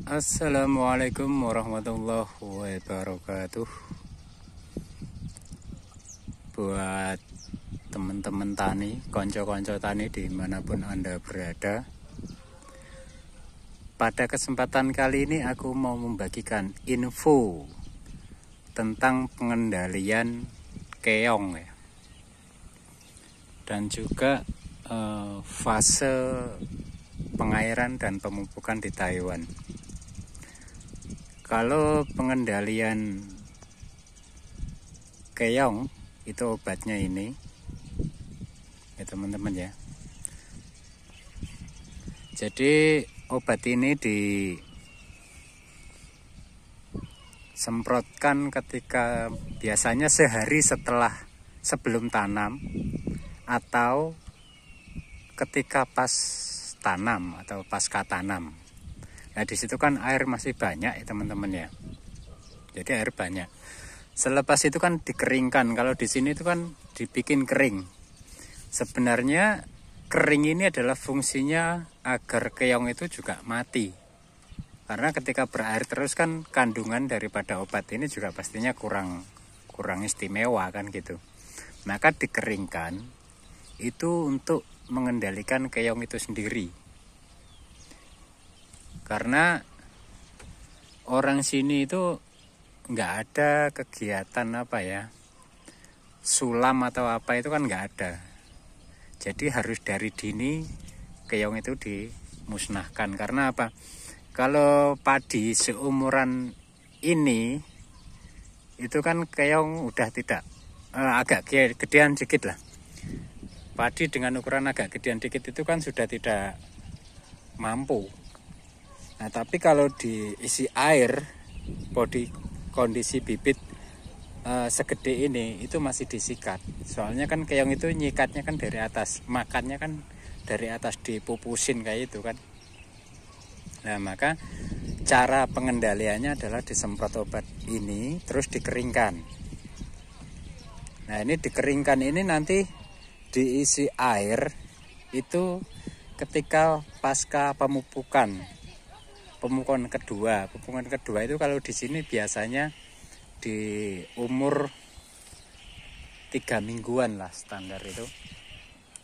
Assalamualaikum warahmatullahi wabarakatuh. Buat teman-teman tani, konco-konco tani dimanapun Anda berada, pada kesempatan kali ini aku mau membagikan info tentang pengendalian keong ya, dan juga fase pengairan dan pemupukan di Taiwan. Kalau pengendalian keong itu obatnya ini ya teman-teman ya. Jadi obat ini disemprotkan ketika biasanya sehari sebelum tanam atau ketika pas tanam atau pasca tanam. Nah di situ kan air masih banyak ya teman-teman ya. Jadi air banyak. Selepas itu kan dikeringkan. Kalau di sini itu kan dibikin kering. Sebenarnya kering ini adalah fungsinya agar keong itu juga mati. Karena ketika berair terus kan kandungan daripada obat ini juga pastinya kurang istimewa kan gitu. Maka dikeringkan itu untuk mengendalikan keong itu sendiri. Karena orang sini itu nggak ada kegiatan sulam atau apa itu kan nggak ada. Jadi harus dari dini keong itu dimusnahkan. Karena apa? Kalau padi seumuran ini itu kan keong udah tidak agak gedean dikit lah. Padi dengan ukuran agak gedean dikit itu kan sudah tidak mampu. Nah tapi kalau diisi air, kondisi bibit segede ini itu masih disikat. Soalnya kan keong itu nyikatnya kan dari atas, makannya kan dari atas dipupusin kayak itu kan. Nah maka cara pengendaliannya adalah disemprot obat ini terus dikeringkan. Nah ini dikeringkan ini nanti diisi air itu ketika pasca pemupukan kedua itu kalau di sini biasanya di umur 3 mingguan lah standar itu,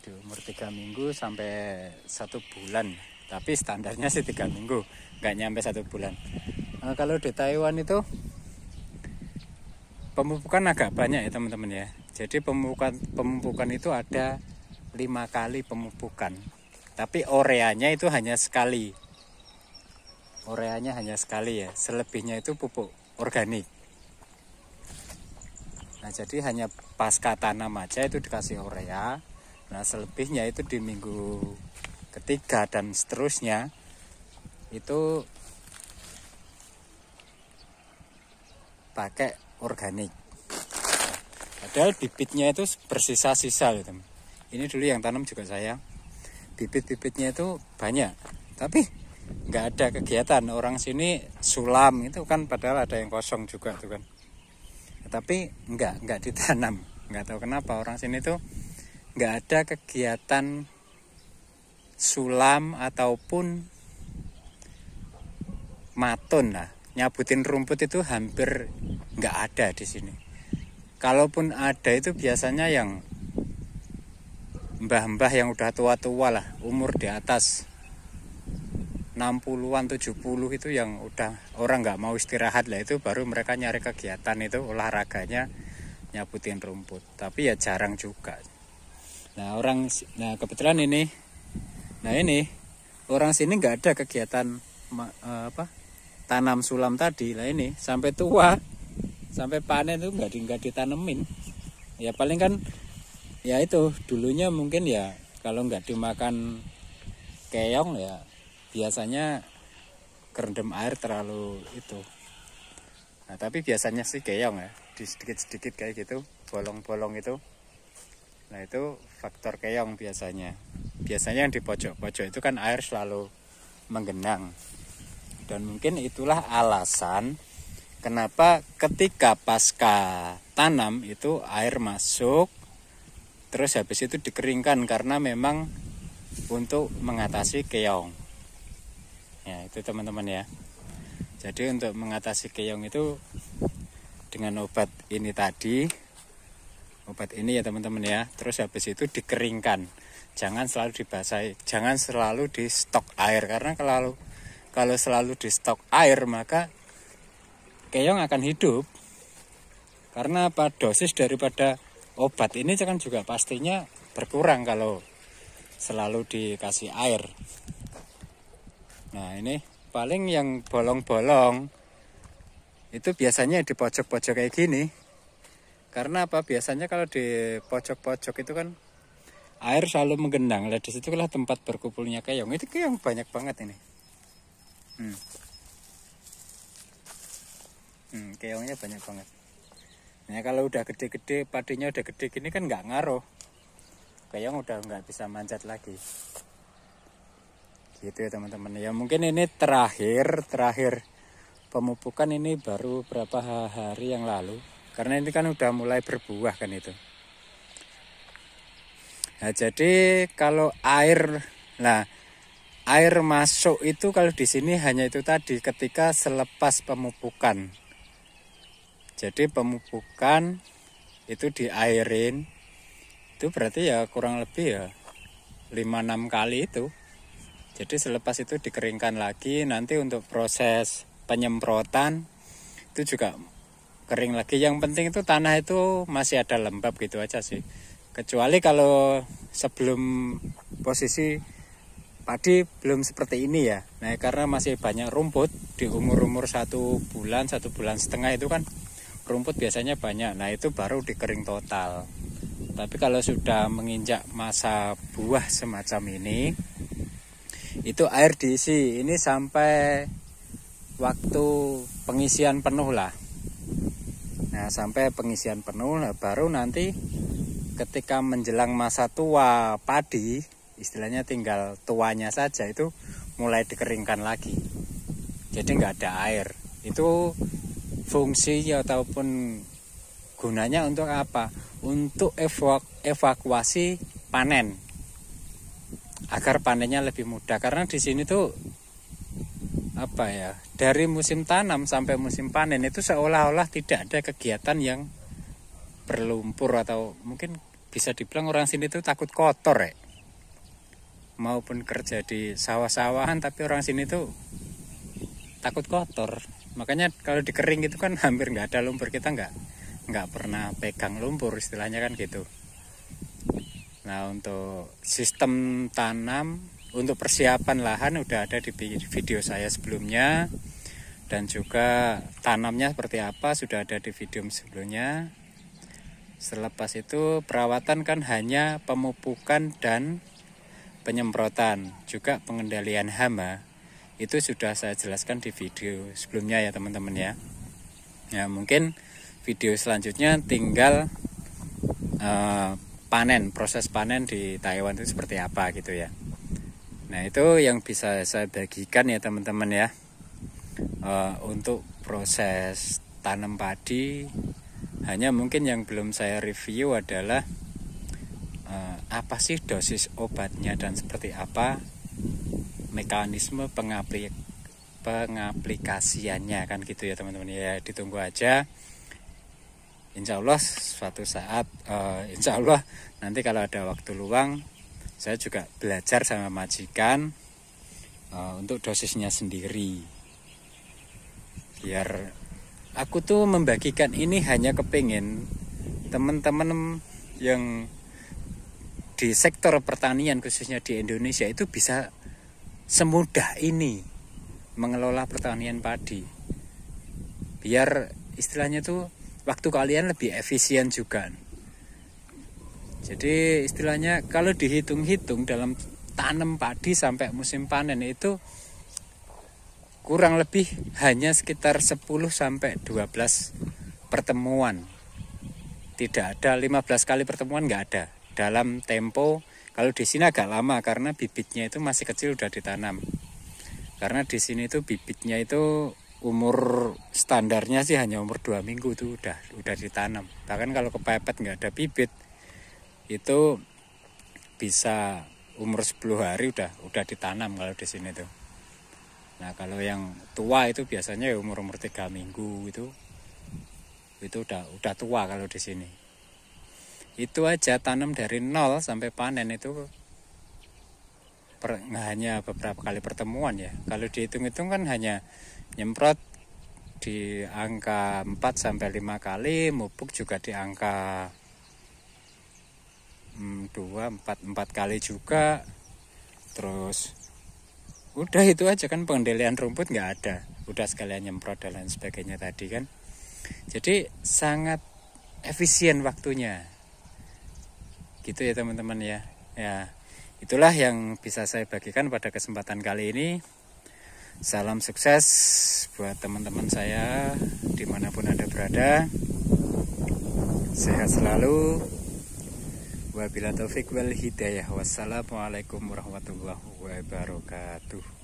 di umur 3 minggu sampai 1 bulan, tapi standarnya sih 3 minggu, nggak nyampe 1 bulan. Nah, kalau di Taiwan itu pemupukan agak banyak ya teman-teman ya. Jadi pemupukan itu ada 5 kali pemupukan, tapi ureanya itu hanya sekali. Ureanya hanya sekali ya, selebihnya itu pupuk organik. Nah jadi hanya pasca tanam aja itu dikasih urea. Nah selebihnya itu di minggu ketiga dan seterusnya itu pakai organik. Padahal bibitnya itu bersisa-sisa gitu. Ini dulu yang tanam juga saya. Bibit-bibitnya itu banyak, tapi nggak ada kegiatan. Orang sini sulam itu kan padahal ada yang kosong juga tuh kan. Tapi nggak ditanam. Nggak tahu kenapa orang sini tuh nggak ada kegiatan sulam ataupun maton lah. Nyabutin rumput itu hampir nggak ada di sini. Kalaupun ada itu biasanya yang mbah-mbah yang udah tua-tua lah, umur di atas 60-an 70 itu yang udah orang nggak mau istirahat lah, itu baru mereka nyari kegiatan itu olahraganya nyabutin rumput, tapi ya jarang juga. Nah kebetulan ini orang sini nggak ada kegiatan tanam sulam tadi lah. Ini sampai tua sampai panen itu nggak ditanemin ya. Paling kan ya itu dulunya mungkin ya kalau nggak dimakan keong ya biasanya kerendam air terlalu itu. Nah tapi biasanya sih keong ya di sedikit-sedikit kayak gitu, bolong-bolong itu. Nah itu faktor keong biasanya. Biasanya yang di pojok-pojok itu kan air selalu menggenang. Dan mungkin itulah alasan kenapa ketika pasca tanam itu air masuk, terus habis itu dikeringkan karena memang untuk mengatasi keong. Ya itu teman-teman ya. Jadi untuk mengatasi keong itu dengan obat ini tadi, obat ini ya teman-teman ya. Terus habis itu dikeringkan, jangan selalu dibasahi, jangan selalu di stok air, karena kalau selalu di stok air maka keong akan hidup. Karena apa? Dosis daripada obat ini kan juga pastinya berkurang kalau selalu dikasih air. Nah ini paling yang bolong-bolong itu biasanya di pojok-pojok kayak gini. Karena apa? Biasanya kalau di pojok-pojok itu kan air selalu menggenang. Nah, di situ lah tempat berkumpulnya keong. Itu keong banyak banget ini. Keongnya banyak banget. Nah kalau udah gede-gede, padinya udah gede gini kan nggak ngaruh. Keong udah nggak bisa manjat lagi. Gitu ya teman-teman. Ya mungkin ini terakhir pemupukan ini baru berapa hari yang lalu. Karena ini kan udah mulai berbuah kan itu. Nah jadi kalau air masuk itu kalau di sini hanya itu tadi ketika selepas pemupukan. Jadi pemupukan itu diairin, itu berarti ya kurang lebih ya 5-6 kali itu. Jadi selepas itu dikeringkan lagi, nanti untuk proses penyemprotan itu juga kering lagi. Yang penting itu tanah itu masih ada lembab gitu aja sih. Kecuali kalau sebelum posisi padi belum seperti ini ya. Nah karena masih banyak rumput di umur 1 bulan, 1,5 bulan itu kan rumput biasanya banyak. Nah itu baru dikering total. Tapi kalau sudah menginjak masa buah semacam ini, itu air diisi ini sampai waktu pengisian penuh lah. Nah sampai pengisian penuh, nah, baru nanti ketika menjelang masa tua padi, istilahnya tinggal tuanya saja, itu mulai dikeringkan lagi. Jadi nggak ada air. Itu fungsi ataupun gunanya untuk apa? Untuk evakuasi panen, agar panennya lebih mudah. Karena di sini tuh apa ya, dari musim tanam sampai musim panen itu seolah-olah tidak ada kegiatan yang berlumpur, atau mungkin bisa dibilang orang sini tuh takut kotor ya. Maupun kerja di sawah-sawahan, tapi orang sini tuh takut kotor. Makanya kalau dikering itu kan hampir nggak ada lumpur. Kita nggak pernah pegang lumpur, istilahnya kan gitu. Nah untuk sistem tanam, untuk persiapan lahan udah ada di video saya sebelumnya. Dan juga tanamnya seperti apa sudah ada di video sebelumnya. Selepas itu perawatan kan hanya pemupukan dan penyemprotan. Juga pengendalian hama itu sudah saya jelaskan di video sebelumnya ya teman-teman ya. Ya mungkin video selanjutnya tinggal panen, proses panen di Taiwan itu seperti apa gitu ya. Nah itu yang bisa saya bagikan ya teman-teman ya. Untuk proses tanam padi, hanya mungkin yang belum saya review adalah apa sih dosis obatnya dan seperti apa mekanisme pengaplikasiannya kan gitu ya teman-teman ya. Ditunggu aja, insya Allah suatu saat insya Allah nanti kalau ada waktu luang saya juga belajar sama majikan untuk dosisnya sendiri. Biar aku tuh membagikan ini hanya kepingin teman-teman yang di sektor pertanian khususnya di Indonesia itu bisa semudah ini mengelola pertanian padi. Biar istilahnya tuh waktu kalian lebih efisien juga. Jadi istilahnya kalau dihitung-hitung dalam tanam padi sampai musim panen itu kurang lebih hanya sekitar 10-12 pertemuan. Tidak ada 15 kali pertemuan, nggak ada. Dalam tempo, kalau di sini agak lama karena bibitnya itu masih kecil udah ditanam. Karena di sini itu bibitnya itu umur standarnya sih hanya umur 2 minggu itu udah ditanam. Bahkan kalau kepepet nggak ada bibit itu bisa umur 10 hari udah ditanam kalau di sini tuh. Nah kalau yang tua itu biasanya ya umur 3 minggu itu udah tua kalau di sini. Itu aja tanam dari nol sampai panen itu hanya beberapa kali pertemuan ya. Kalau dihitung-hitung kan hanya nyemprot di angka 4 sampai 5 kali, mupuk juga di angka 4 kali juga. Terus udah itu aja kan, pengendalian rumput nggak ada, udah sekalian nyemprot dan lain sebagainya tadi kan. Jadi sangat efisien waktunya gitu ya teman-teman ya. Ya itulah yang bisa saya bagikan pada kesempatan kali ini. Salam sukses buat teman-teman saya dimanapun Anda berada. Sehat selalu. Wabillahi taufik wal hidayah. Wassalamualaikum warahmatullahi wabarakatuh.